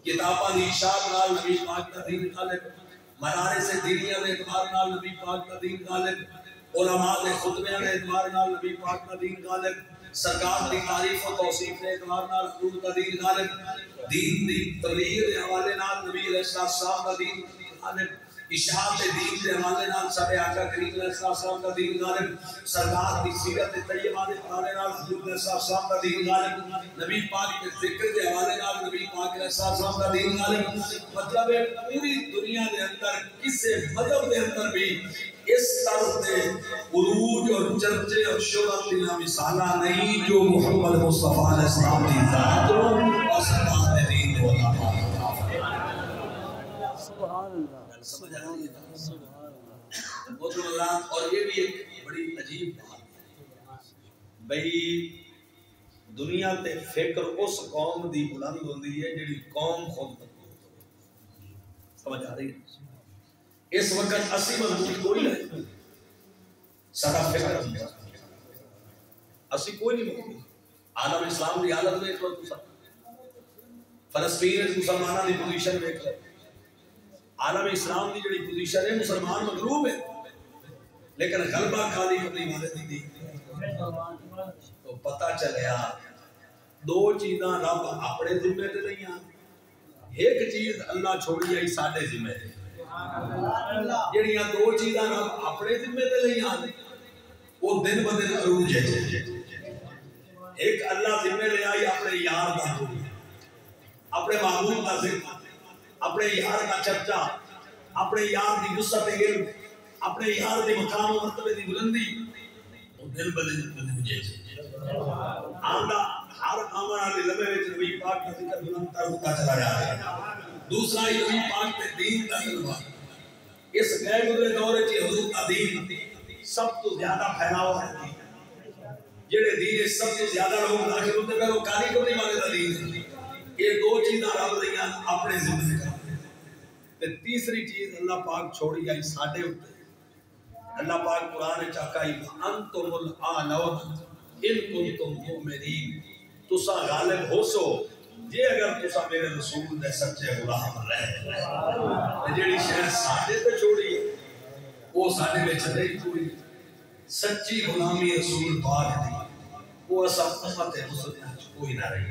کتاباں دی اشاعت نال نبی پاک دا دین غالب، مدارس دینیاں دے اعتبار نال نبی پاک دا دین غالب، علماء دے خطبیاں دے اعتبار نال نبی پاک دا دین غالب، سرکار دی تعریف و توصیف دے اعتبار نال حضور دا دین غالب، دین دی تبلیغ دے حوالے نال نبی علیہ السلام دا دین غالب، اشاعت دین دے حوالے نال سارے آقا کریم علیہ السلام دا دین غالب، سرکار دی سیرت طیبہ دے حوالے نال حضور علیہ السلام دا دین غالب، نبی پاک کے ذکر دے حوالے نال نبی پاک علیہ السلام دا دین غالب۔ مطلب ہے پوری دنیا دے اندر کسی مذہب دے اندر بھی اس طرح دے عروج اور چرچے اور شہرت کی مثالہ نہیں جو محمد مصطفیٰ علیہ السلام دی ذات اور سرکار دے دین دے علماء۔ سبحان اللہ، سمجھ آئی اللہ۔ اور یہ بھی ایک بڑی عجیب بات ہے بھئی، دنیا تے فکر اس قوم دی بلند ہوندی ہے جڑی قوم خود مضبوط ہو۔ سمجھ آ رہی ہے؟ اس وقت اسی مضبوط کوئی نہیں، سارا فکر اسی کوئی نہیں مضبوط۔ عالم اسلام دی حالت دیکھ لو، فلسطین مسلمانوں دی پوزیشن دیکھ لو، عالم اسلام دی جڑی پوزیشن ہے مسلمان مغلوب ہے، لیکن غلبہ خالی اپنی والد دی۔ تو پتہ چلیا دو چیزاں رب اپنے ذمے تے نہیں آ، ایک چیز اللہ چھوڑی آئی ساڈے ذمے تے۔ جڑیاں دو چیزاں رب اپنے ذمے تے نہیں آ، وہ دن بدن عروج ہے۔ ایک اللہ ذمے لے آئی اپنے یار دا ذکر، اپنے محبوب دا ذکر، اپنے یار کا چرچا، اپنے یار دی وسعت علم، اپنے یار دی مقام و مرتبے دی بلندی، وہ دل بدل مجھے آندہ ہر آمن علی لمحے وچ نبی پاک کا ذکر بلند تر ہوتا چلا جا رہا ہے۔ دوسرا ہی نبی پاک کے دین کا علم، اس غیر گزرے دور وچ حضور کا دین سب تو زیادہ پھیلاؤ ہے۔ جڑے دین سب تو زیادہ لوگ داخل ہوتے ہیں وہ کالی کوئی والے دا دین ہے۔ یہ دو چیزاں رب دیاں اپنے ذمہ کر۔ تیسری چیز اللہ پاک چھوڑی آئی ساڈے اوپر۔ اللہ پاک قرآن وچ آکھائی انتم الاعلون ان کنتم مؤمنین، تساں غالب ہو سو جے اگر تساں میرے رسول دے سچے غلام رہے۔ جیڑی شے ساڈے تے چھوڑی وہ ساڈے وچ نہیں چھوڑی، سچی غلامی رسول پاک دی وہ اساں امت مسلمان وچ کوئی نہ رہی۔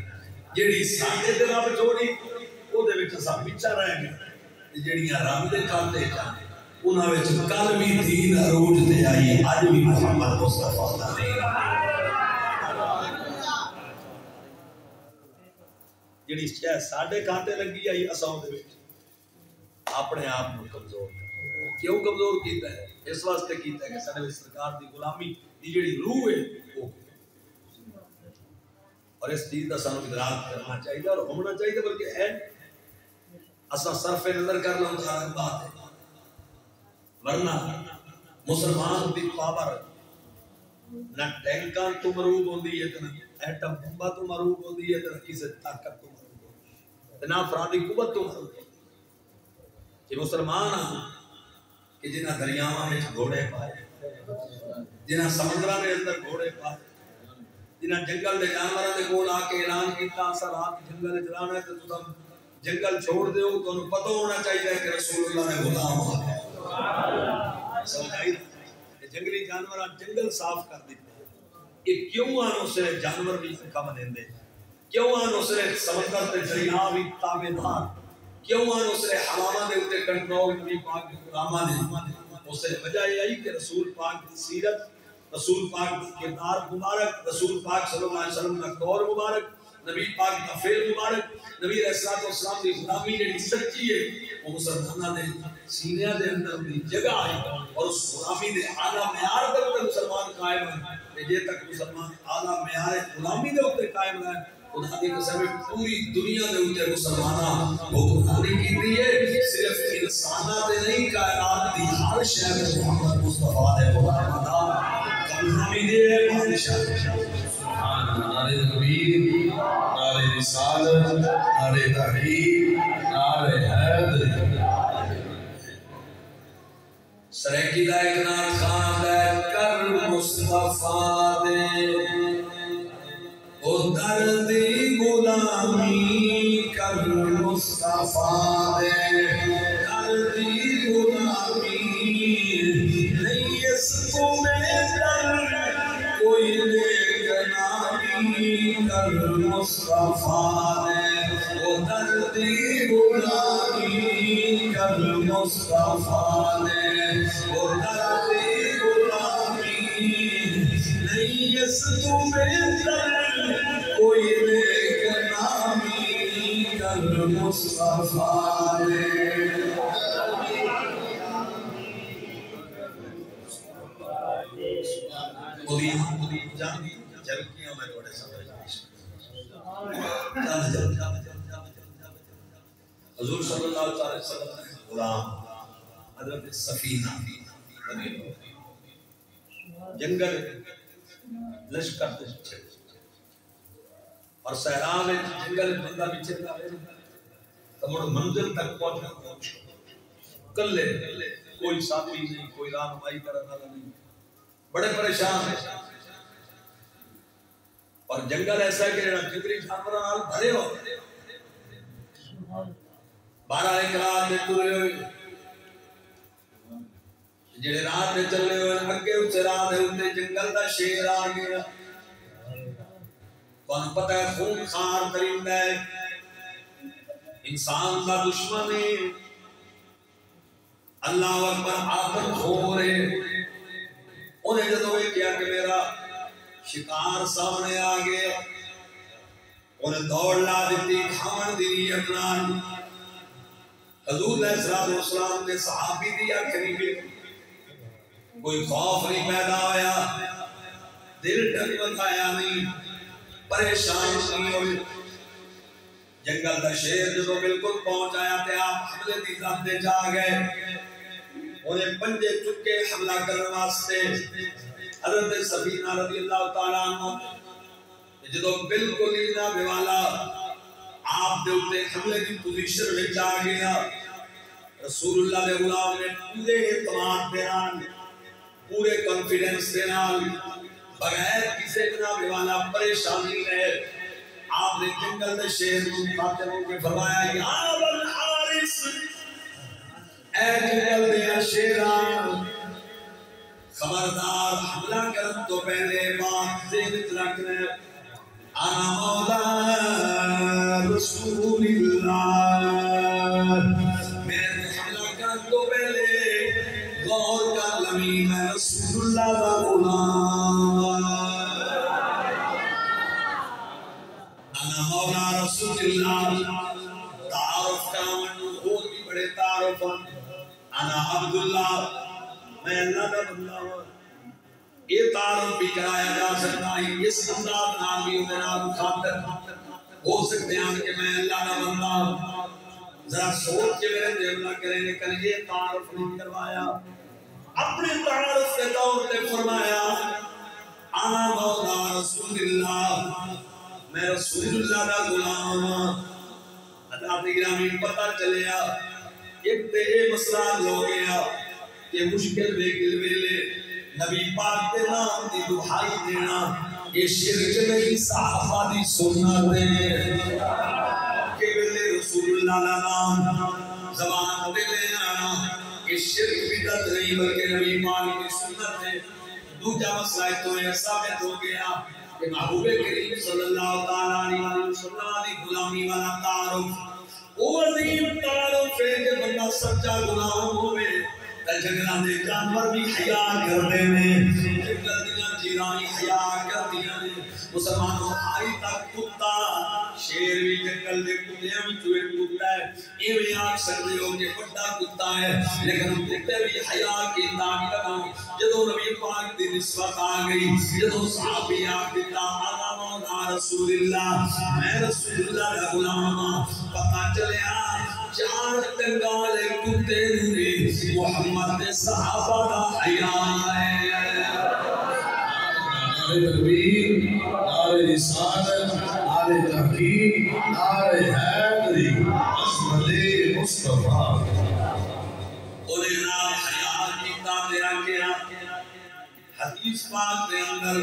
جیڑی ساڈے تے رب چھوڑی او دے وچ اساں پچھا رہ گئے۔ جڑیاں رب دے کاندے جانے انہاں وچ کل بھی دین عروج تے آئی، اج بھی محمد مصطفیٰ دا دین۔ جڑی شے ساڈے کانٹے لگی آئی اساں دے وچ اپنے آپ کو کمزور کیوں کمزور کیتا ہے؟ اس واسطے کیتا ہے کہ ساڈے وچ سرکار دی غلامی دی جڑی روح ہے وہ، اور اس چیز کا سانو ادراک کرنا چاہیے اور ہونا چاہیے، بلکہ ہے اساں صرف نظر کر لوں تو الگ بات ہے، ورنہ مسلمان دی پاور نہ ٹینکاں تو مروب ہوندی ہے، نہ ایٹم بمبا تو مروب ہوندی ہے، نہ کسی طاقت تو مروب ہوندی ہے، نہ افرادی قوت تو مروب ہوندی ہے۔ کہ مسلمان کہ جنہاں دریاواں میں گھوڑے پائے، جنہاں سمندراں دے اندر گھوڑے پائے، جنہاں جنگل دے جانوراں دے کول آ کے اعلان کیتا اساں رات جنگل وچ جانا ہے تے تساں جنگل چھوڑ دیو، تانوں پتہ ہونا چاہیے کہ رسول اللہ نے غلام آ گئے۔ سمجھائی جنگلی جانوراں جنگل صاف کر دیتے، یہ کیوں آنو سے جانور بھی کم دیندے، کیوں آنو سے سمندر تے دریا بھی تابعدار، کیوں آنو سے حواواں دے اوتے کنٹرول نبی پاک دے غلاماں دے۔ اس سے وجہ یہ آئی کہ رسول پاک دی سیرت، رسول پاک دا کردار مبارک، رسول پاک صلی اللہ علیہ وسلم کا دور مبارک، نبی پاک کا فعل مبارک، نبی علیہ السلام دی غلامی جڑی سچی ہے وہ مسلمانوں نے سینیاں دے اندر دی جگہ آئی، اور اس غلامی دے اعلیٰ معیار دے اوپر مسلمان قائم ہیں۔ جے تک مسلمان اعلیٰ معیار غلامی دے اوپر قائم رہے، خدا دی قسم پوری دنیا دے اوپر مسلماناں حکمرانی کیتی ہے، صرف انساناں تے نہیں کائنات دی ہر شے وچ محمد مصطفیٰ دے غلاماں دا کامیابی دے بادشاہ۔ نعرہ تکبیر، نعرہ رسالت، نعرہ تحریر، نعرہ حیدر۔ سرکی دا ایک نات خان دے کر مصطفیٰ دے او دردی غلامی کر مصطفیٰ مصطفیٰ نے کر دی غلامی نہیں اس کو میں در کوئی نیک نامی کر مصطفیٰ نے وہ در دی غلامی کر مصطفیٰ نے وہ در دی غلامی نہیں اس کو میں در کوئی نیک نامی کر مصطفیٰ نے جان چل کیا میں تھوڑے سمجھ حضور صلی اللہ علیہ وسلم غلام حضرت سفینہ جنگل لشکر اور صحرا میں جنگل بندہ پیچھے تمہارا منزل تک پہنچنا کلے کوئی ساتھی نہیں کوئی رہنمائی کرنے والا نہیں بڑے پریشان ہیں اور جنگل ایسا ہے کہ جنگلی جانوراں بھرے ہو 12 رات میں ترے ہوئے جڑے رات میں چلے ہوئے اگے اچھے رات ہے جنگل دا شیر آ گیا کون پتہ ہے خون خار درندہ ہے انسان کا دشمن ہے اللہ اکبر آدم خور ہے انہیں جدو یہ کیا کہ میرا شکار سامنے آگئے انہیں دوڑ لا دیتی کھامن دی اکنان حضور علیہ السلام نے صحابی دیا قریبی کوئی خوف نہیں پیدا ہویا دل ڈھک آیا نہیں پریشان نہیں ہوئی جنگل دا شیر جدو بالکل پہنچ آیا تے آپ حملے دی ذات دے جا گئے انہیں پنجے چکے حملہ کرنے واسطے حضرت سفینہ رضی اللہ تعالیٰ عنہ جدو بالکل لینا بیوالا آپ دے اتے حملے کی پوزیشن میں جا گیا رسول اللہ نے غلام نے پورے اعتماد دینا پورے کانفیڈنس دینا بغیر کسی بنا بیوالا پریشانی ہے آپ نے جنگل میں شیر مخاطبوں کے فرمایا یا والحارس اے جنگل میں شیران خبردار حملہ کرن تو پہلے بات ذہن رکھنے انا مولا رسول اللہ میں حملہ کرن تو پہلے غور کر لمی میں رسول اللہ دا غلام انا مولا رسول اللہ تعارف کا من اور بھی بڑے تعارف انا عبداللہ میں اللہ کا بندہ ہوں یہ تعارف بھی کرایا جا سکتا ہے اس انداز نام بھی میرا مخاطب ہو سکتے ہیں کہ میں اللہ کا بندہ ہوں ذرا سوچ کے میرے دل نہ کریں لیکن یہ تعارف نہیں کروایا اپنے تعارف کے طور پہ فرمایا انا مولا رسول اللہ میں رسول اللہ کا غلام ہوں حضرات گرامی پتہ چلیا ایک تے مسئلہ ہو گیا کہ مشکل ویگل ویلے نبی پاک دے نام دی دعائی دینا یہ شرک نہیں صحابہ دی سنت ہے کہ ویلے رسول اللہ کا نام زبان دے لینا یہ شرک بدعت نہیں بلکہ نبی پاک کی سنت ہے دوسرا مسئلہ تو یہ ثابت ہو گیا کہ محبوب کریم صلی اللہ علیہ وسلم دی غلامی والا تعارف وہ عظیم تعارف ہے کہ بندہ سچا غلام ہوئے جنگلان دے جانور بھی حیاء کر دے میں جنگل دیاں جیرانی حیاء کر دیا نے مسلمانوں آئی تک کتا شیر بھی جنگل دے کتیاں بھی چوئے کتا ہے یہ بھی آگ سکتے ہو کہ بڑا کتا ہے لیکن ہم کتے بھی حیاء کی تاکی لگا جدو نبی پاک دی نسبت آگئی جدو صحابی آگ دیتا آنا مولا رسول اللہ میں رسول اللہ کا غلام پتہ چلے چار تنگالے کتے نوری محمد صحابہ دا حیاء ہے نعرہ تکبیر نعرہ رسالت نعرہ تحقیق نعرہ حیدری عظمت مصطفیٰ انہیں نام حیاء کی تابعہ کیا حدیث پاک دے اندر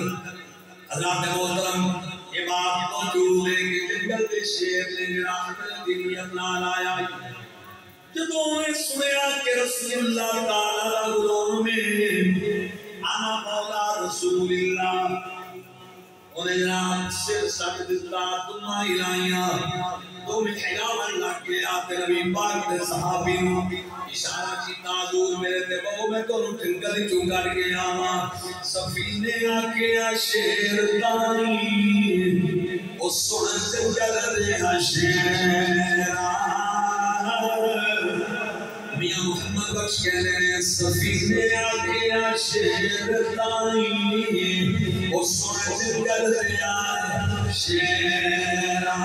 حضرات محترم یہ بات موجود ہے کہ جنگل دے شیر نے جناب دل اپنا لایا جدوں میں سنیا کہ رسول اللہ تعالی غلام میں انا مولا رسول اللہ انہیں جناب سر سک دیتا تمہا الائیاں تو میں حیامن لگ گیا تے نبی پاک دے صحابی اشارہ کی تعدور میرے تے بہو میں تو جنگل چونگا گیا سفینے آکے شیر تانی اس سن جنگل دے شیرہ میاں محمد بخش کہنے ہیں سفینے آکے شیر تانی اس سن جنگل دے شیرہ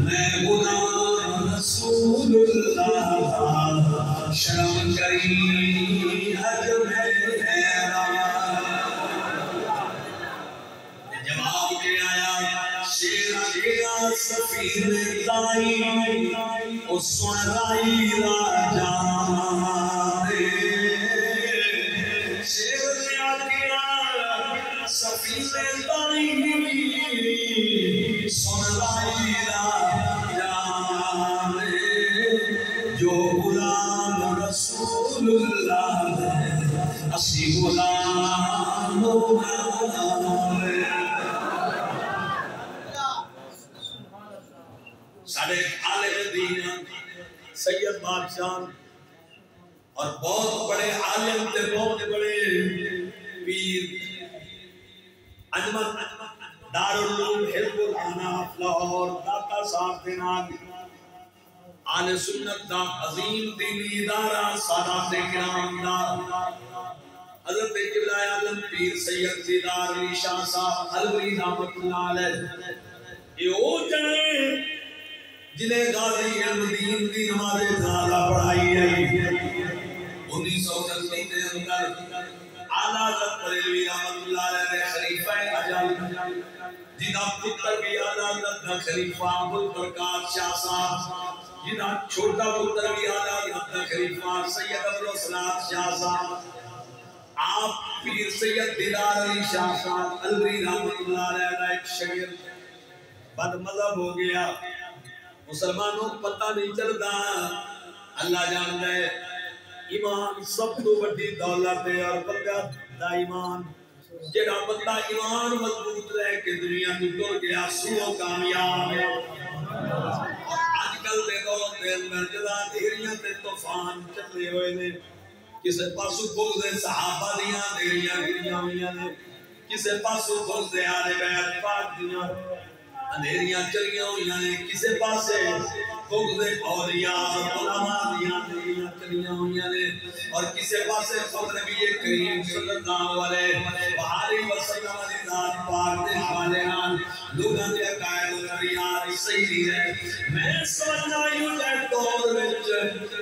میں غلام رسول اللہ شرم کری حج میں حیران جواب کے آیا شیر گیا سفیر لائی اس سن لائی راجہ شیر گیا سفیر لائی سن لائی راجہ جو غلام رسول اللہ اسی غلام ساڑھے عالم دین سید بادشاہ اور بہت بڑے عالم تے بہت بڑے پیر انجمن دارالعلوم حزب الاناف لاہور داتا صاحب دیناگ آل سنت دا عظیم دینی ادارہ سادات کرام دا حضرت قبلہ عالم پیر سید دیدار علی شاہ صاحب حلوی رحمت اللہ علیہ یہ او جنے جنہیں غازی علم دین دی نماز جنازہ پڑھائی ہے 1929 کے اندر اعلیٰ حضرت بریلوی رحمت اللہ علیہ خلیفہ اجل جنہاں پتر بھی اعلیٰ حضرت خلیفہ ابوالبرکات شاہ صاحب جنہاں چھوٹا پتر بھی اعلیٰ حضرت خلیفہ سید عبدالصلاۃ شاہ صاحب آپ پیر سید دیدار علی شاہ صاحب الوی رحمت اللہ علیہ ایک شگرد بد مذہب ہو گیا مسلمانوں پتہ نہیں چلتا اللہ جانتا ہے ایمان سب تو بڑی دولت ہے اور بندہ دا ایمان جڑا بندہ ایمان مضبوط رہ کے دنیا تو ٹر گیا سو کامیاب ہے آج کل دے دور دے اندر جدا دھیریاں تے طوفان چلے ہوئے نے کسے پاسو بغض صحابہ دیاں دھیریاں گریاں ہوئیاں نے کسے پاسو بغض آل بیت پاک دیاں اندھیریاں چلیاں ہوئیاں نے کسے پاسے بغض اولیاء علماء دیاں اندھیریاں چلیاں ہوئیاں نے اور کسے پاسے خود نبی کریم صلی اللہ علیہ وسلم علی ذات پاک دے حوالہان لوگاں دے عقائد و نظریات صحیح ہے میں سمجھنا یوں جائے دور وچ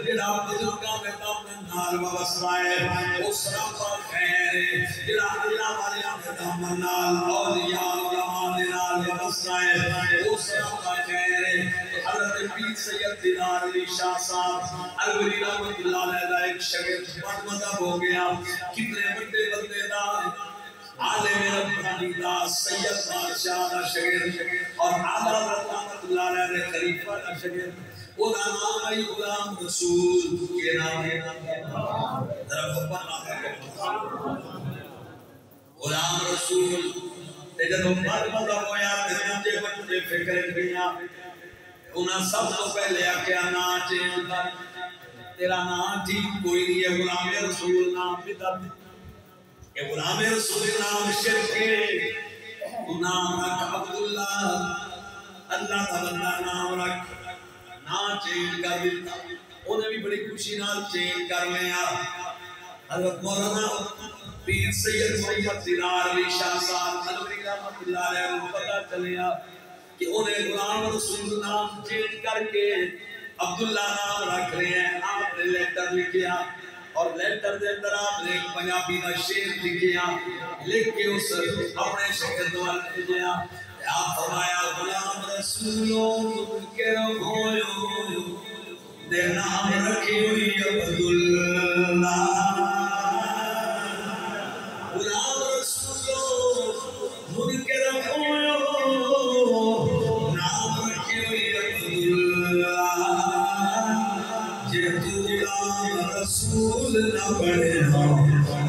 جڑا بزرگاں میں دامن نال وابستہ ہے اس رابطہ خیر ہے جڑا اللہ والیاں میں دامن نال اولیاء علماء دے نال وابستہ ہے اس رابطہ خیر ہے حضرت پیر سید دیدار علی شاہ صاحب الولی رحمت اللہ علیہ ایک شگرد بد مذہب ہو گیا کتنے بڑے بندے دا عالم ربانی دا سید بادشاہ دا شگرد اور اعلیٰ رحمت اللہ علیہ خلیفہ دا شگرد وہ دا نام ہے غلام رسول کے نام ہے ذرا بھپا نام ہے غلام رسول جدوں بد مذہب ہویا تے بچے فکر کیاں انہاں سب تو پہلے آکھیا نا چینج کر تیرا نام ٹھیک کوئی نہیں ہے غلام رسول نام بدعت یہ غلام رسول نام شرک ہے نام رکھ عبداللہ اللہ کا بندہ نام رکھ نام چینج کر دیتا انہیں بھی بڑی خوشی نال چینج کر لیا حضرت مولانا پیر سید محمد دیدار علی شاہ صاحب حضرت رحمت اللہ علیہ کو پتہ چلیا کہ انہیں غلام رسول نام چینج کر کے عبداللہ نام رکھ رہے ہیں آپ نے لیٹر لکھیا اور لیٹر دے اندر آپ نے ایک پنجابی دا شعر لکھیا لکھ کے اس اپنے شاگرد وال بھیجیا آپ فرمایا غلام رسولوں کے ہوئے دے نام رکھی ہوئی عبداللہ غلام رسولوں کے ہوئے جے تو غلام رسول نہ بنے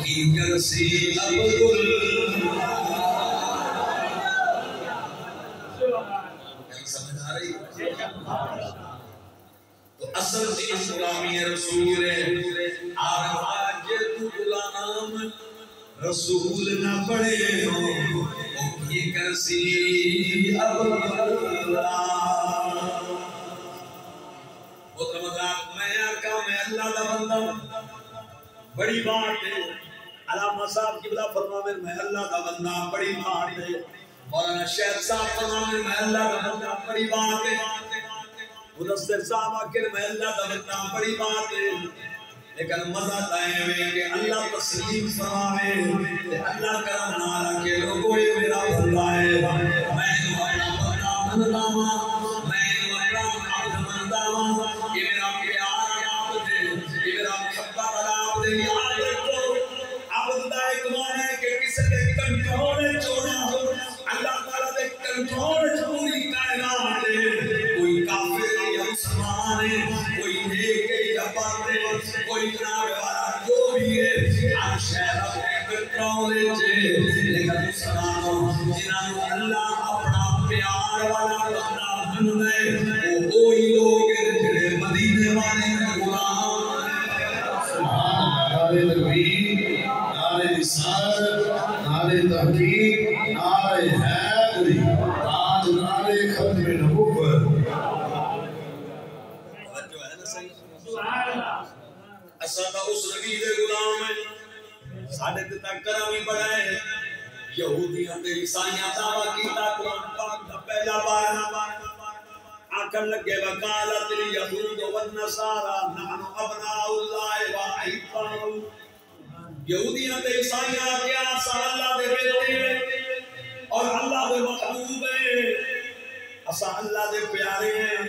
کی کرسی عبداللہ. سمجھ آ رہی؟ تو اصل چیز غلامی رسول ہے. آج تو غلام رسول نہ پڑے ہو کی کرسی عبداللہ. میں آقا میں اللہ دا بندہ بڑی بات ہے. علامہ صاحب قبلہ فرماویں میں اللہ دا بندہ بڑی بات ہے. مولانا شیخ صاحب فرماویں میں اللہ دا بندہ بڑی بات ہے. مدثر صاحب آخر میں اللہ دا بندہ بڑی بات ہے. لیکن مزہ دائیں ہوئے کہ اللہ تسلیم فرماوے اللہ کرم نارا کہ لوگوں یہ میرا بندہ ہے. میں اپنا بندہ بندہ میں اپنا عبد بندہ یہ میرا پیار عبد ہے یہ میرا محبت عبد ہے. یاد رکھو عبد دا ایک معنی ہے کہ کسی کے کنٹرول چھوڑا اللہ تعالیٰ دے کنٹرول پوری کائنات ہے. کوئی کافر ہے یا مسلمان ہے کوئی نیک ہے یا بد ہے کوئی جناب والا جو بھی ہے ہر شہر اپنے کنٹرول ہے. لیکن مسلمانوں جنہوں اللہ اپنا پیار والا بندہ بن گئے وہ وہی لوگ ہیں جڑے مدینے والے غلام. نعرہ تکبیر نعرہ رسالت نعرہ تحقیق نعرہ حیدری آج نعرہ ختم نبوت. توجہ ہے نا صحیح؟ اساں دا اس نبی دے غلام ہیں. ساڈے تے تک کرم ہی بڑا ہے. یہودیاں تے عیسائیاں دعویٰ کیتا قرآن پاک دا پہلا بارہ آکھن لگے وقالت الیہود والنصارى نحن ابناء اللہ واحباؤہ. یہودیاں تے عیسائیاں کیا اساں اللہ دے بیٹے ہیں اور اللہ دے محبوب ہیں. اساں اللہ دے پیارے ہیں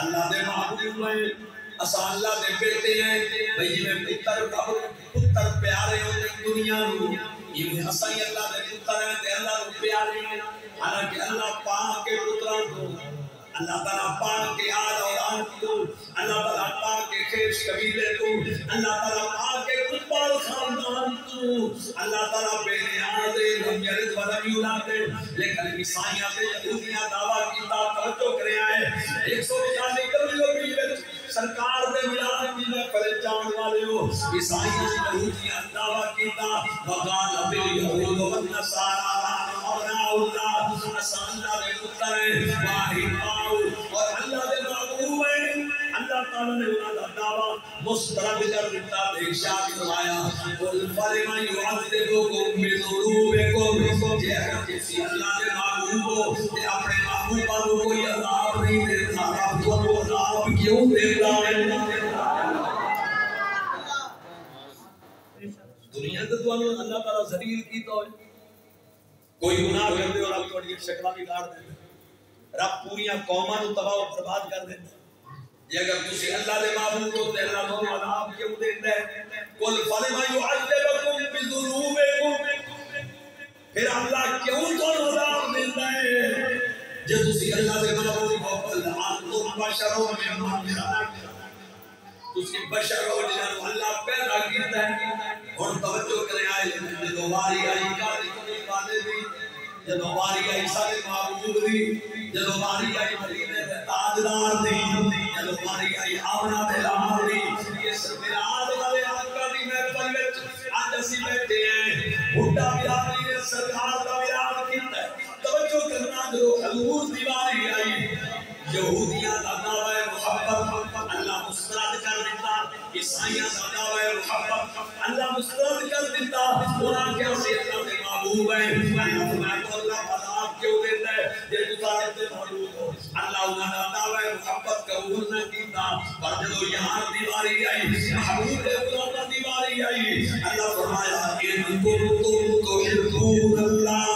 اللہ دے محبوب ہیں اساں اللہ دے بیٹے ہیں. بھئی جی میں پتر پیارے ہوتے دنیا نو یہ اساں اللہ دے پتر ہیں تے اللہ دے پیارے ہیں. حالانکہ اللہ پاک کے پتراں کو اللہ تعالیٰ پاک کے آل اولاد کو اللہ تعالیٰ پاک کے خیش قبیلے کو اللہ تعالیٰ پاک کے قطبال خاندان کو اللہ تعالیٰ بے نیاز لم یلد ولم یولد. لیکن عیسائیاں تے یہودیاں دعویٰ کیتا توجہ کرے آئے 140 کلومیٹر وچ سرکار دے میلاد دی محفل جان والے ہو. عیسائیاں یہودیاں دعویٰ کیتا وقالت الیہود والنصارى ابناء اللہ اساں اللہ دے پتر ہیں واحباؤہ اور اللہ دے محبوب ہیں. اللہ تعالیٰ نے انہاں دا دعویٰ مسترد کر دیتا. ارشاد فرمایا قل فلم يعذبكم بذنوبكم. جے اگر کسی اللہ دے محبوب ہو تے اپنے محبوباں کو کوئی عذاب نہیں دیتا رب تو عذاب کیوں دیتا ہے؟ دنیا تے تو اللہ تعالیٰ ذلیل کیتا ہے. کوئی گناہ کر دے اور رب تھوڑی شکلاں بگاڑ دے رب پوری قوماں نو تباہ و برباد کر دیندا. یہ اگر تسی اللہ دے محبوب ہو تے اللہ تھانوں عذاب کیوں دیندا ہے؟ قل فلم يعذبكم بذنوبكم. پھر اللہ کیوں تانوں عذاب دیندا ہے جے تسی اللہ دے محبوب ہو؟ انتم بشر ممن خلق. تسی بشر ہو جنہوں اللہ پیدا کیتا ہے. ہن توجہ کرے آئے جدوں واری آئی قاضی والے دی جدوں واری آئی سارے محبوب دی جدوں واری آئی مدینے دے تاجدار دی جدوں واری آئی آمنہ دے لال دی اس میلاد والے آقا دی محفل وچ اج اسی بیٹھے ہیں. بڈھا بلال نے سرکار دا میلاد کیتا ہے. توجہ کرنا جو حضور دی واری آئی یہودیاں دا دعوی محبت اللہ مسترد کر دیتا. عیسائیاں دا دعوی محبت اللہ مسترد کر دیتا. انہاں کیا سے اللہ دے محبوب ہیں. میں تو اللہ عذاب کیوں دیتا ہے جے تساں تے محبوب ہو؟ اللہ انہاں دا دعوی محبت قبول نہ کیتا. پر جدوں یار دیواری آئی محبوب دے غلاماں دی واری آئی اللہ فرمایا ان کنتم تحبون اللہ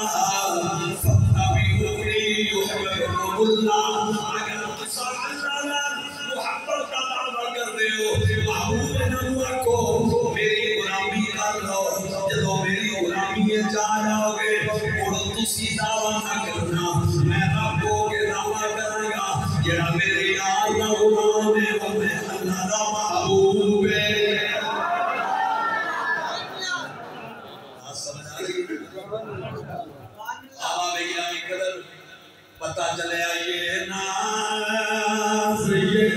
فاتبعونی یحببکم اللہ. اگر تساں اللہ نال محبت کا دعویٰ کر دے ہو محبوب نو رکھو میری غلامی کر لو. جدوں میری غلامی جا جاؤ گے اور تسی دعویٰ نہ کرنا میں رب کو دعویٰ کراں گا جڑا میرے یار دا غلام ہے وہ میں اللہ دا محبوب ہے سمجھ آ رہی ہے آبا بگرامی قدر پتہ چلے آئیے ناز یہ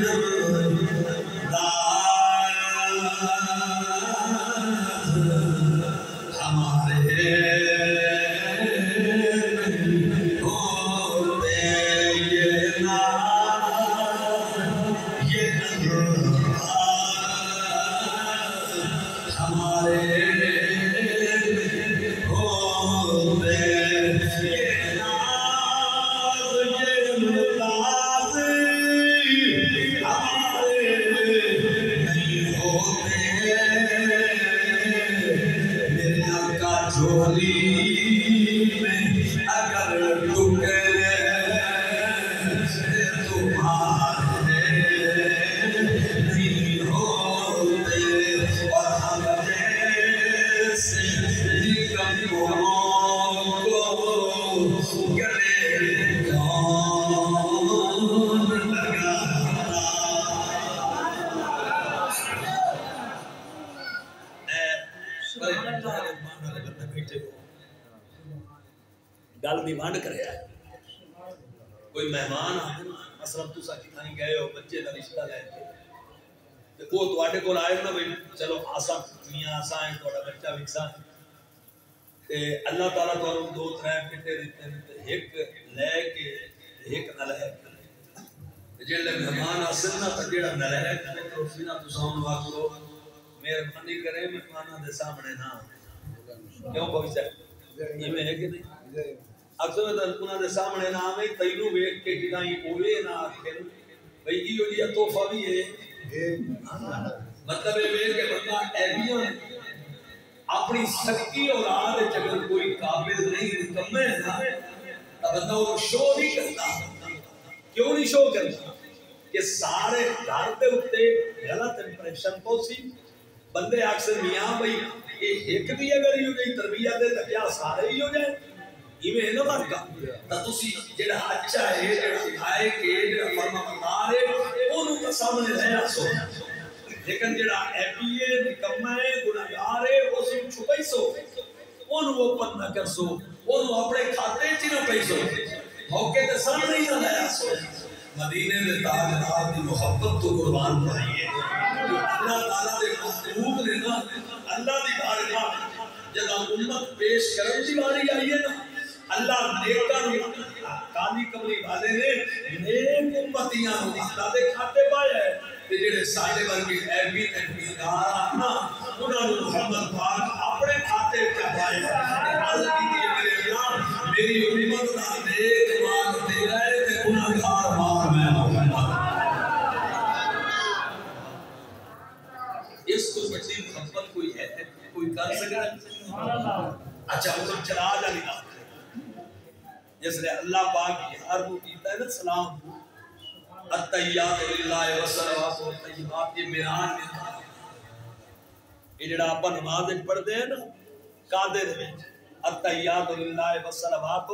گل دی وانڈ کرے آئے کوئی مہمان آئے مثلا تسا کتانی گئے ہو بچے دا رشتہ لے کے وہ تو آٹے کو آئے نا بھئی چلو آسا میاں آسا ہے تو بچہ وکسا ہے اللہ تعالیٰ تو انہوں دو ترائے پٹے دیتے ہیں ایک لے کے ایک نہ لے کے جیڑے مہمان آسن نا تا جیڑا نہ لے کے تو سینا تو ساؤن واقعو مہربانی کریں مہمانہ دے سامنے نا کیوں پہنچ جائے یہ میں ہے کہ نہیں اکثر میں انہوں دے سامنے نہ آمیں تینوں بیٹھ کے جنہیں اوے نہ آکھیں بھئی یہ جو توفہ بھی ہے مطلب ہے کہ بندہ ایبیاں اپنی سکی اولاد اگر کوئی قابل نہیں نکمے نا تو بندہ وہ شو نہیں کرتا کیوں نہیں شو کرتا کہ سارے گھر دے ہوتے غلط امپریشن پوسی بندے اکثر میاں بھئی یہ ایک بھی اگر یہ گئی تربیت دے تو کیا سارے ہی ہو جائے ایویں نہ مرکا تا تسی جڑا اچھا ہے جڑا سکھائے کہ جڑا فرما بردار ہے اونوں تے سامنے رہنا سو لیکن جڑا ایپی ہے نکما ہے گناہگار ہے اس نوں چھپائی سو اونوں اوپن نہ کر سو اونوں اپنے کھاتے چ نہ پئی سو موقع تے سامنے ہی نہ لایا سو مدینے دے تاجدار دی محبت تو قربان بنائیے اللہ تعالیٰ دے محبوب نے نا اللہ دی بارگاہ جب امت پیش کرن دی باری آئی ہے نا اللہ نیکن کالی کملی والے نے نیک امتیاں اللہ دے کھاتے پائے ہیں کہ جڑے ساڑے ورگی ایبی تکمیدار نا انہوں نے محمد پاک اپنے کھاتے پائے ہیں عرض کی دیئے میرے اللہ میری امت نا نیک مار دے رہے تھے گناہگار مار میں محمد اس کو بچی محبت کوئی ہے کوئی کر سکتا اچھا وہ چلا جا لگا جس لئے اللہ پاک ہر وہ کیتا ہے نا سلام التحیات للہ والصلوات والطیبات یہ بیان میں تھا یہ جڑا آپ نماز پڑھتے ہیں نا قادر میں التحیات للہ والصلوات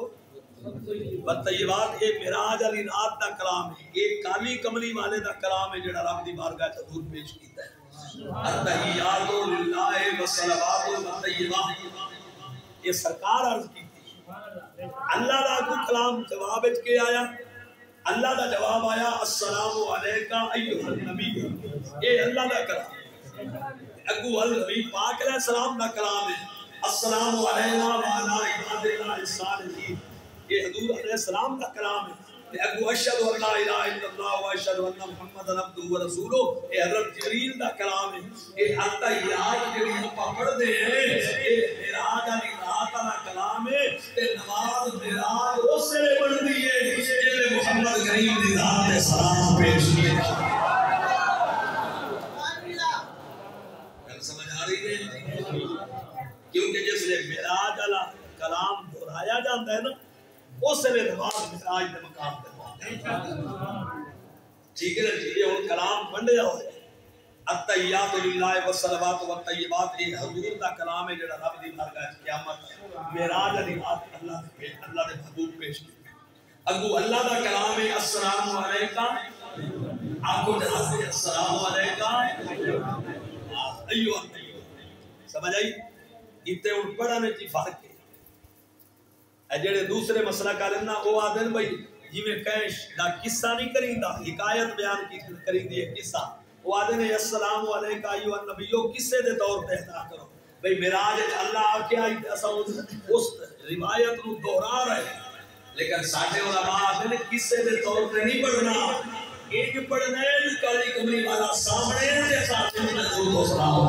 والطیبات یہ معراج علی رات دا کلام ہے یہ کالی کملی والے دا کلام ہے جڑا رب دی بارگاہ حضور پیش کیتا ہے التحیات للہ والصلوات والطیبات یہ سرکار عرض کی اللہ دا کو کلام جواب کے آیا اللہ دا جواب آیا السلام علیکہ ایوہ النبی اے اللہ دا کلام اگو النبی پاک علیہ السلام دا کلام ہے السلام علینا وعلا عباد اللہ الصالحین یہ حضور علیہ السلام دا کلام ہے اگو اشہد ان لا الہ الا اللہ و اشہد ان محمد عبدہ و رسولہ یہ حضرت جبریل دا کلام ہے یہ التحیات جڑی ہم پڑھ دے ہیں یہ معراج علی رات دا کلام ہے تے نماز معراج اس سے پڑھ دی ہے جے محمد کریم دی ذات تے سلام پیش کیا سمجھ آ رہی ہے کیونکہ جس لئے معراج علی کلام دہرایا جاتا ہے نا اس سے نماز معراج دے مقام تے پہنچے ٹھیک ہے جی اور کلام بنڈیا ہوئے التحیات للہ والصلوات والطیبات یہ حضور دا کلام ہے جڑا رب دی بارگاہ قیامت معراج علی رات اللہ دے محبوب پیش کی اگو اللہ دا کلام ہے السلام علیکم آنکھوں جہاں سے السلام علیکم ایو سمجھ آئی اتنے ان پڑھنے کی فرق ہے جڑے دوسرے مسئلہ کریں نا وہ آدھے بھائی جی میں کہیں نہ قصہ نہیں کریں دا حکایت بیان کی کریں دی ہے قصہ وہ آدھے نے السلام علیکم ایو النبیو قصے دے طور پہ ادا کرو بھئی معراج اللہ آکے آئی ایسا اس روایت نو دہرا رہے لیکن ساٹھے علماء آدھے نے قصے دے طور پہ نہیں پڑھنا ایک پڑھنا ہے جو کالی کمری والا سامنے جیسا سلام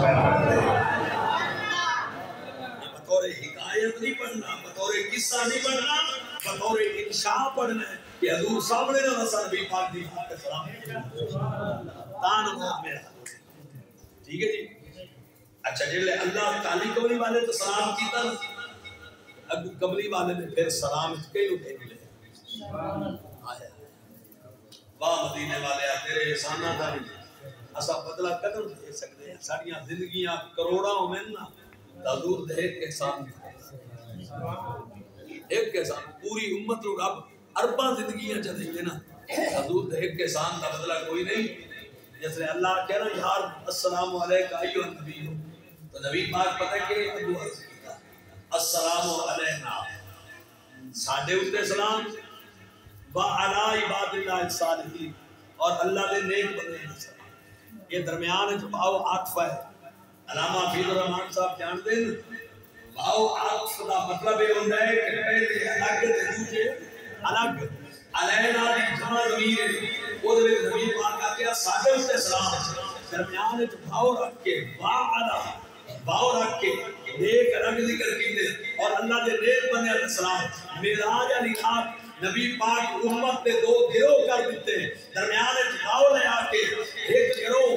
بطور حکایت نہیں پڑھنا بطور قصہ نہیں پڑھنا بطور انشاء پڑھنا ہے کہ حضور سامنے نہ نصر بھی پاک دی حق سلام تان موت میرا ٹھیک ہے جی اچھا جلے اللہ کالی کمری والے تو سلام کیتا اب کمری والے نے پھر سلام کئی لوگ ملے آیا واہ مدینے والے تیرے احسانہ دا نہیں اسا بدلہ قدم دے سکتے ہیں ساڑیاں زندگیاں کروڑوں میں نا حضور دے ایک احسان ایک احسان پوری امت لوگ اب ارباں زندگیاں چلیں گے نا حضور دے ایک احسان کا بدلہ کوئی نہیں جیسے اللہ کہہ رہا یار السلام علیکم ایھا النبی تو نبی پاک پتہ کہ ابو عرض کیتا السلام علینا ساڈے اوتے سلام وعلی عباد اللہ الصالحین اور اللہ دے نیک بندے دے سلام یہ درمیان جو باو عطف ہے علامہ فیض الرحمان صاحب جان دیں باو عطف دا مطلب یہ ہوتا ہے کہ پہلے الگ تے دوسرے الگ علینا دی جمع ضمیر وہ دے نبی پاک کا کیا ساڈے اوتے سلام درمیان جو باو رکھ کے وعلی باو رکھ کے نیک رنگ ذکر کیتے اور اللہ دے نیک بندے علیہ السلام معراج علی رات نبی پاک امت نے دو گروہ کر دیتے درمیان باو لے آ کے ایک گروہ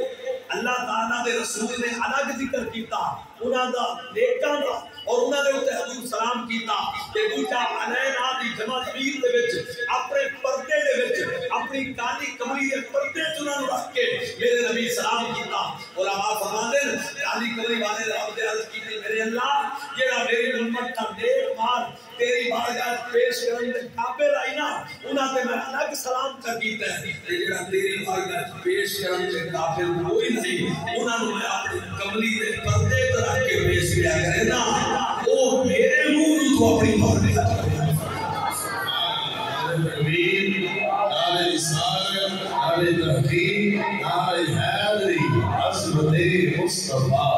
اللہ تعالیٰ دے رسول نے الگ ذکر کیتا انہاں دا نیکاں دا اور انہاں دے اوتے حضور سلام کیتا تے دوجا علینا دی جمع ضمیر دے وچ اپنے پردے دے وچ اپنی کالی کمری دے پردے چ انہاں نوں رکھ کے میرے نبی سلام کیتا علماء فرماندے کالی کمری والے رب دے عرض کیتی میرے اللہ جڑا میری امت دا نیک مال تیری بارگاہ پیش کرن دے قابل آئی نا انہاں تے میں الگ سلام کر کیتا ہے تے جڑا تیری بارگاہ پیش کرن دے قابل کوئی نہیں انہاں نوں میں اپنی کملی دے پردے تے رکھ کے پیش کیا کرے نا او میرے منہ تو اپنی بارگاہ امین نعرہ رسالت نعرہ تحقیق نعرہ حیدری عظمت مصطفیٰ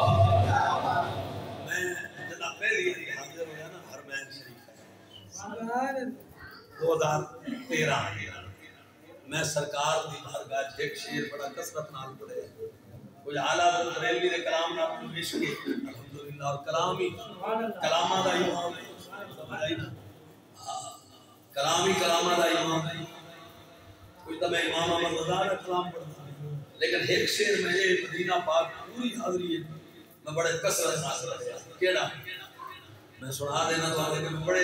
دو ہزار 13 میں سرکار دی بارگاہ ایک شعر بڑا کثرت نال پڑھے کوئی اعلیٰ حضرت ریلوی دے کلام نال پیش کے الحمدللہ اور کلامی کلامہ دا امام ہے کلامی کلامہ دا امام ہے کوئی تو میں امام احمد رضا کا کلام پڑھتا لیکن ایک شعر میں یہ مدینہ پاک پوری حاضری ہے میں بڑے کثرت نال پڑھا کیڑا میں سنا دینا تو آنے کے میں پڑھے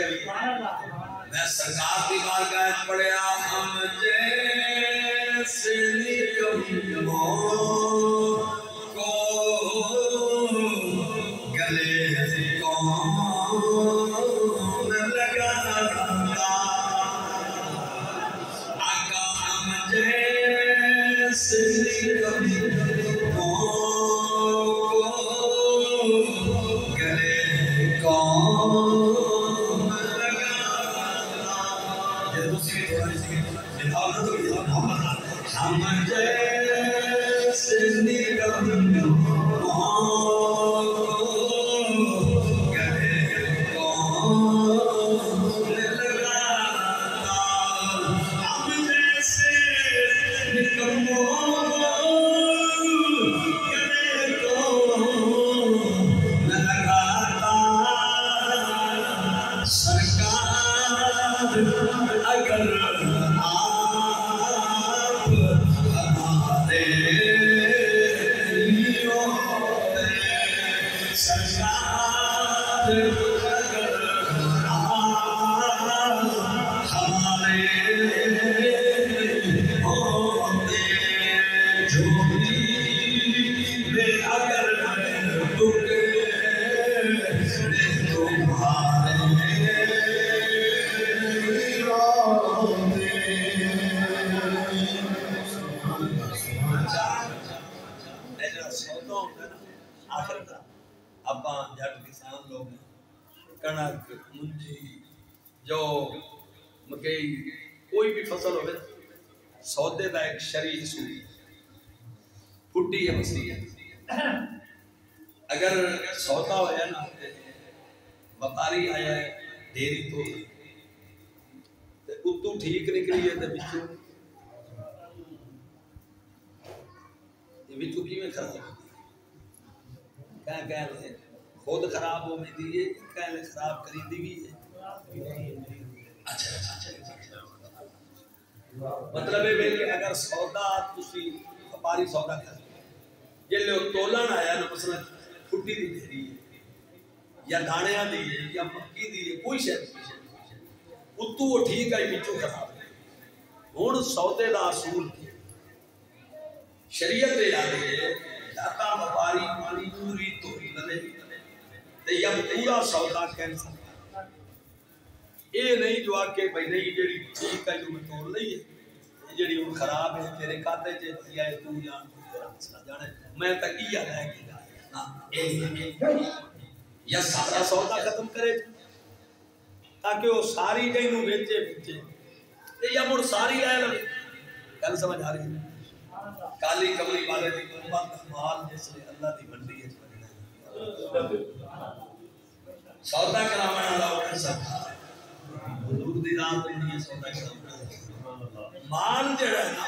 میں سرکار کی بارگاہ پڑھیا ہم جیسے نکموں کو گلے کون لگاتا آقا ہم جیسے نکموں کو گلے کون ہم جیسے نکموں گلے کون لگاتا ہم جیسے نکموں گلے کون لگاتا سرکار اگر ہوتا ہے نا آخر کا آپ جٹ کسان لوگ ہیں کنک منجی جو مکئی کوئی بھی فصل ہوئے سودے کا ایک شرعی اصول پھٹی ہے مسیح اگر سودا ہوا نا وپاری آیا ہے ڈیری تو اتو ٹھیک نکلی ہے تو بچوں کی میں خراب کہہ رہے خود خراب ہو میں دیئے کہنے خراب خریدی بھی ہے اچھا مطلب ہے کہ اگر سودا تسی وپاری سودا کر جلے وہ تولن آیا نا مثلا پھٹی دی دے رہی ہے یا دھانیاں دی ہے یا مکی دی ہے کوئی شہر اتو وہ ٹھیک ہے بچوں خراب ہے ہون سودے دا اصول کی شریعت یاد ہے داتا وپاری پانی پوری توڑی لنے تے یا پورا سودا کینسل یہ نہیں جو آکے بھائی نہیں جڑی ٹھیک ہے جو میں توڑ لئی ہے جڑی ان خراب ہے تیرے کھاتے چے دیا ہے تو جان تیرا مسئلہ جانے میں تک یہ ہے کہ یا سارا سودا ختم کرے تاکہ وہ ساری گئی نو بیچے یا مڑ ساری لائے لگے گل سمجھ آ رہی ہے کالی کمری والے دی قربت مال جس نے اللہ دی منڈی ہے سودا کرانا اللہ نے سب حضور دی رات نہیں سودا کرانا مال جڑا ہے نا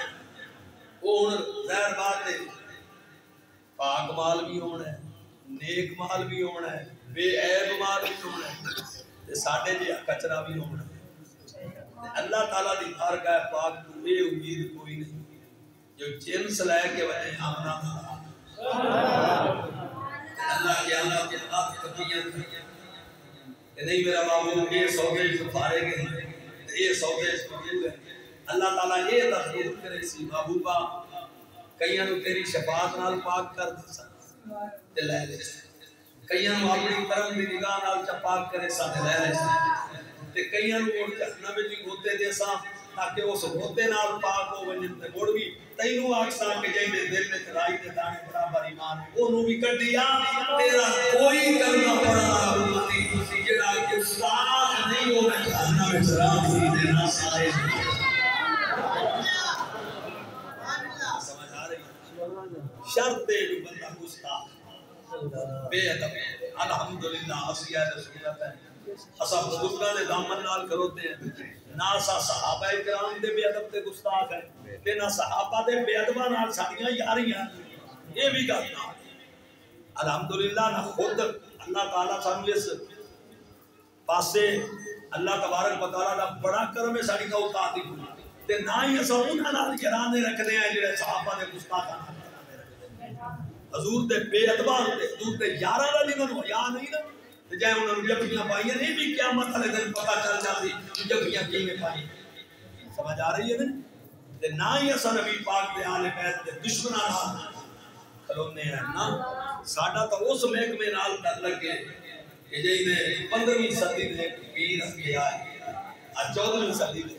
وہ ظاہر بات ہے پاک مال بھی ہونا ہے نیک مال بھی ہونا ہے بے عیب مال بھی ہونا ہے ساڑھے جی کچرا بھی ہونا ہے اللہ تعالیٰ دی بارگاہ پاک تو بے امید کوئی نہیں جو جنس لے کے وجہ آمنا اللہ کے ہاتھ کبھیاں کہ نہیں میرا بابو یہ سودے سفارے گئے یہ سودے قبول ہے اللہ تعالیٰ یہ تخلیق کرے سی محبوبہ کئیاں نو تیری شفاعت نال پاک کر دے تے لے لے کئیاں نو اپنی کرم دی نگاہ نال چپاک کرے سا لے لے تے کئیاں نو جہنم وچ گوتے دے سا تاکہ اس گوتے نال پاک ہو ونجن تے مڑ بھی تینوں آکھساں کہ جے دل وچ رائی دے دانے برابر ایمان اونوں بھی کڈیا تیرا کوئی کلمہ پڑھنا امتی جڑا کہ استاد نہیں ہو جہنم وچ راہ دی دینا سارے شرط دے جو بندہ گستاخ بے ادب الحمدللہ اسیہ رسولت ہے اسا بزرگاں دے دامن نال کروتے ہیں نہ سا صحابہ کرام دے بے ادب تے گستاخ ہے تے نہ صحابہ دے بے ادباں نال ساڈیاں یاریاں یہ بھی گل نہ الحمدللہ نہ خود اللہ تعالیٰ سانو اس پاسے اللہ تبارک و تعالیٰ دا بڑا کرم ہے ساڈی اوقات دی تے نہ ہی اسا انہاں نال یارانے رکھدے ہیں جڑے صحابہ دے گستاخاں حضور دے بے ادباں تے حضور دے یاراں دا جنہاں نوں حیا نہیں نا تے جے انہاں نوں جپیاں پائیاں نہیں بھی قیامت والے دن پتہ چل جاندی جپیاں کیویں پائی سمجھ آ رہی ہے نا تے نہ ہی اساں نبی پاک دے اہل بیت دے دشمناں نال کھلونے ہیں نا ساڈا تو اس محکمے نال تعلق ہے کہ جے نے 15ویں صدی دے پیر اگے آئے اج 14ویں صدی دے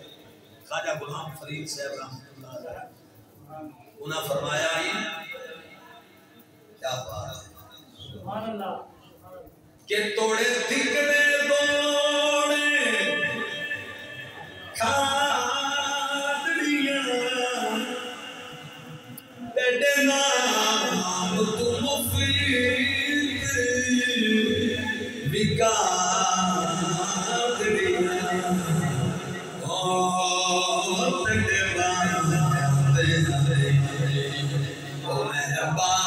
خواجہ غلام فرید صاحب رحمۃ اللہ علیہ انہاں فرمایا ہی کیا بات ہے سبحان اللہ کہ توڑے دکھنے دوڑے کھادڑیاں بیٹے نام تو مفید بکادڑیاں اور تڑے باندے او مہربان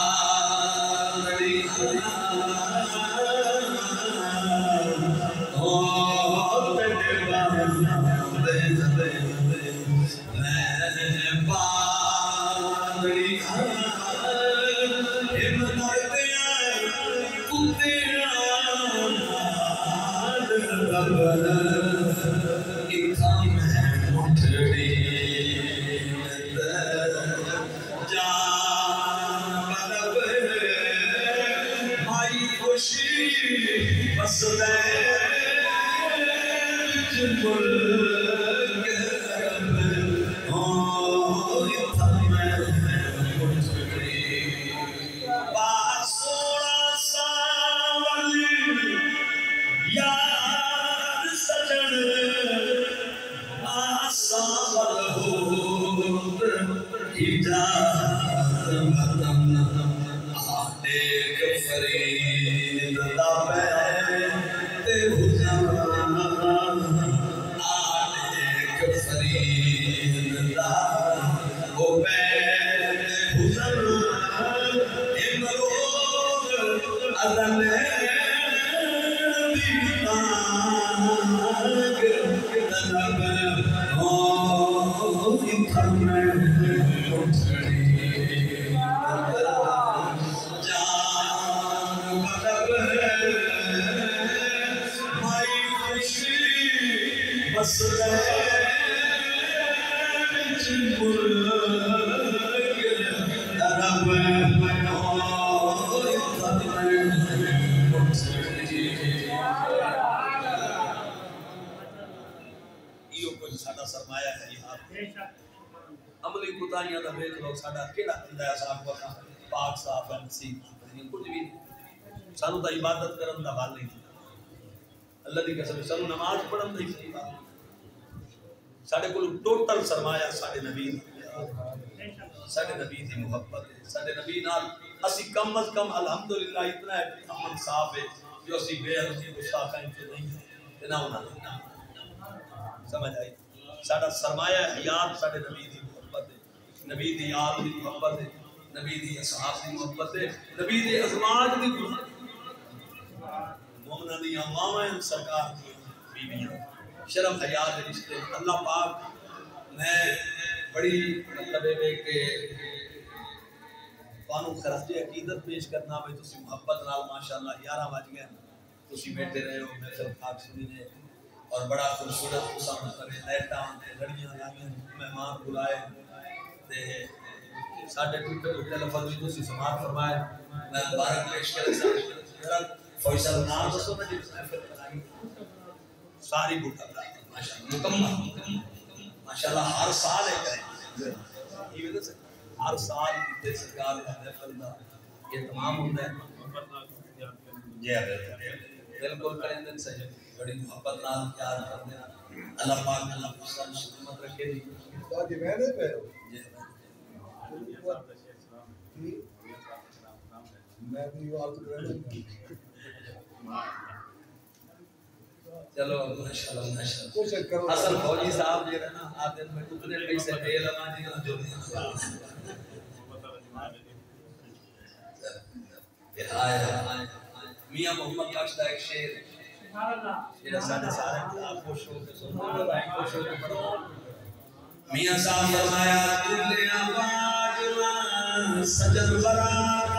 سرمایہ ہے یار عملی کوتاہیاں دا دیکھ لو ساڈا کیڑا بندہ ہے صاحب کو پاک صاف ہے نصیب کچھ بھی نہیں سانو تا عبادت کرن دا حال نہیں اللہ دی قسم سانو نماز پڑھن دا ہی بات ساڈے کول ٹوٹل سرمایہ ساڈے نبی ساڈے نبی دی محبت ہے ساڈے نبی نال اسی کم از کم الحمدللہ اتنا ہے کہ امن صاحب ہے جو اسی بے عدالتی گستاخاں سے نہیں ہے نہ ہونا سمجھ آئی ساڈا سرمایہ حیات ساڈے نبی دی محبت ہے نبی دی آل دی محبت ہے نبی دی اصحاب دی محبت ہے نبی دی ازواج دی مومنہ دی ماواں سرکار دی بیویاں شرم حیا دے رشتے اللہ پاک میں بڑی مطلب ہے کہ قانون خراج عقیدت پیش کرنا میں تسی محبت نال ماشاءاللہ 11 بج گئے تسی بیٹھے رہے ہو میں سب خاک سنی نے اور بڑا خوبصورت قسم کرے لائٹاں گھڑیاں لائی مہمان بلائے تے ساڈے ٹوٹے ٹوٹے لفظ بھی تسی سماعت فرمائے میں مبارک پیش کرے ذرا فیصل نام دسو نا جی محفل بنائی ساری بوٹا ماشاءاللہ مکمل ماشاءاللہ ہر سال ہے کریں یہ وجہ سے ہر سال تے سرکار کا محفل دا یہ تمام ہوتا ہے جی بالکل کریں دن سے بڑی محبت نال پیار کرتے ہیں اللہ پاک اللہ کو سلامت رکھے دی جی میں نے پہ میں بھی بات کر رہا ہوں چلو ماشاءاللہ ماشاءاللہ حسن فوجی صاحب جو ہے نا آدھے میں اتنے پیسے دے لگا جی جو آئے میاں محمد بخش کا ایک شعر یہ سارے سارے خوش ہو کے سنو خوش ہو کے پڑھو میاں صاحب فرمایا دل آواز سجن برات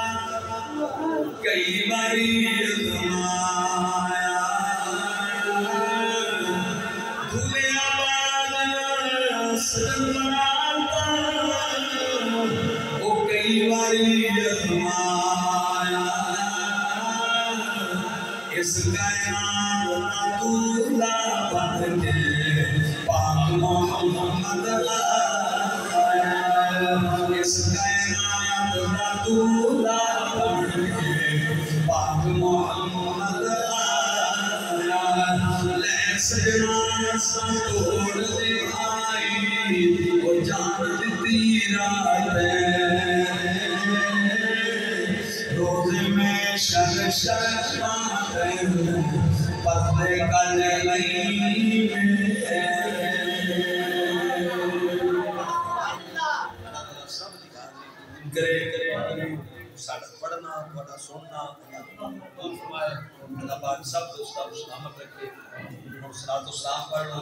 کئی باری ازمایا دل آواز سجن برات او کئی باری ازمایا اس کائنات دولا بن کے پاک محمد آیا اس کائنات دولا بن کے پاک محمد آیا لے سجنا سن توڑ دے آئی وہ جان دیتی رات روز میں شر شر پردے کل نہیں کرے ساڑھا پڑھنا بڑا سننا اللہ پاک سب دوستہ سلامت رکھے اور صلاۃ و سلام پڑھنا